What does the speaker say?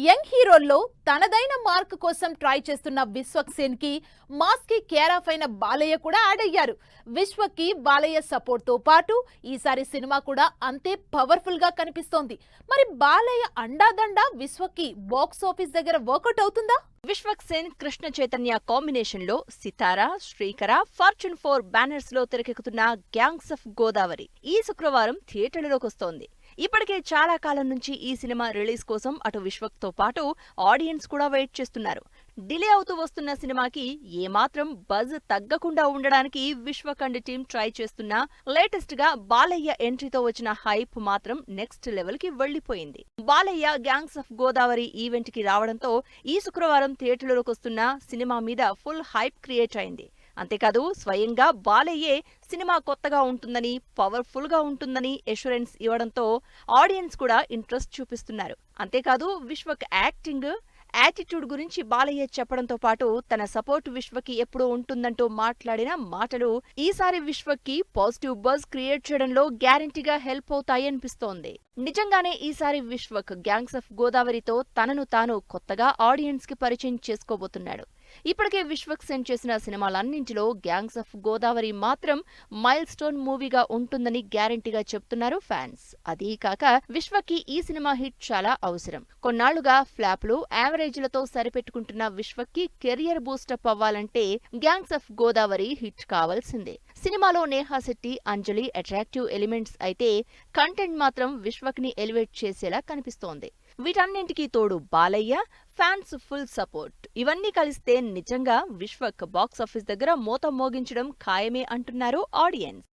Young హీరోల్లో తనదైన mark కోసం try చేస్తున్న విశ్వక్ సేన్ కి మాస్ కి కేర్ ఆఫ్ అయిన బాలయ్య కూడా యాడ్ అయ్యారు. విశ్వక్ కి బాలయ్య సపోర్ట్ తో పాటు ఈసారి సినిమా కూడా అంతే పవర్ఫుల్ గా కనిపిస్తోంది. మరి బాలయ్య అండాదండ విశ్వక్ కి బాక్స్ ఆఫీస్ దగ్గర వర్కౌట్ అవుతుందా? విశ్వక్ సేన్ కృష్ణ చైతన్య కాంబినేషన్ లో సితారా, శ్రీకర, ఫార్చ్యూన్ 4 బ్యానర్స్ లో తెరకెక్కుతున్న గ్యాంగ్స్ ఆఫ్ గోదావరి ఈ శుక్రవారం థియేటర్లలోకి వస్తోంది. ఇప్పటికే చాలా కాలం నుంచి ఈ సినిమా రిలీజ్ కోసం అటు విశ్వక్ తో పాటు ఆడియన్స్ కూడా వెయిట్ చేస్తున్నారు. డిలే అవుతూ వస్తున్న సినిమాకి ఏమాత్రం బజ్ తగ్గకుండా ఉండడానికి విశ్వక్ అండ్ టీం ట్రై చేస్తున్నా లేటెస్ట్ గా బాలయ్య ఎంట్రీతో వచ్చిన హైప్ మాత్రం నెక్స్ట్ లెవెల్ కి వెళ్లిపోయింది. Balayya gangs of Godavari event కి రావడంతో ఈ శుక్రవారం థియేటర్లోకి వస్తున్న సినిమా మీద ఫుల్ హైప్ క్రియేట్ అయింది. అంతేకాదు స్వయంగా బాలయ్యే సినిమా కొత్తగా ఉంటుందని, పవర్ఫుల్ గా ఉంటుందని ఎష్యూరెన్స్ ఇవ్వడంతో ఆడియన్స్ కూడా ఇంట్రెస్ట్ చూపిస్తున్నారు. అంతేకాదు విశ్వక్ యాక్టింగ్, యాటిట్యూడ్ గురించి బాలయ్య చెప్పడంతో పాటు తన సపోర్ట్ విశ్వక్ కి ఎప్పుడూ ఉంటుందంటూ మాట్లాడిన మాటలు ఈసారి విశ్వక్ కి పాజిటివ్ బజ్ క్రియేట్ చేయడంలో గ్యారంటీగా హెల్ప్ అవుతాయనిపిస్తోంది. నిజంగానే ఈసారి విశ్వక్ గ్యాంగ్స్ ఆఫ్ గోదావరితో తనను తాను కొత్తగా ఆడియన్స్ కి పరిచయం చేసుకోబోతున్నాడు. ఇప్పటికే విశ్వక్ సేన్ చేసిన సినిమాలన్నింటిలో గ్యాంగ్స్ ఆఫ్ గోదావరి మాత్రం మైల్ స్టోన్ మూవీగా ఉంటుందని గ్యారంటీగా చెప్తున్నారు ఫ్యాన్స్. అదీ కాక విశ్వక్ కి ఈ సినిమా హిట్ చాలా అవసరం. కొన్నాళ్లుగా ఫ్లాప్లు, యావరేజ్లతో సరిపెట్టుకుంటున్న విశ్వక్ కి కెరియర్ బూస్టప్ అవ్వాలంటే గ్యాంగ్స్ ఆఫ్ గోదావరి హిట్ కావాల్సిందే. సినిమాలో నేహా శెట్టి, అంజలి అట్రాక్టివ్ ఎలిమెంట్స్ అయితే కంటెంట్ మాత్రం విశ్వక్ ని ఎలివేట్ చేసేలా కనిపిస్తోంది. వీటన్నింటికీ తోడు బాలయ్య, ఫ్యాన్స్ ఫుల్ సపోర్ట్, ఇవన్నీ కలిస్తే నిజంగా విశ్వక్ బాక్సాఫీస్ దగ్గర మోత మోగించడం ఖాయమే అంటున్నారు ఆడియన్స్.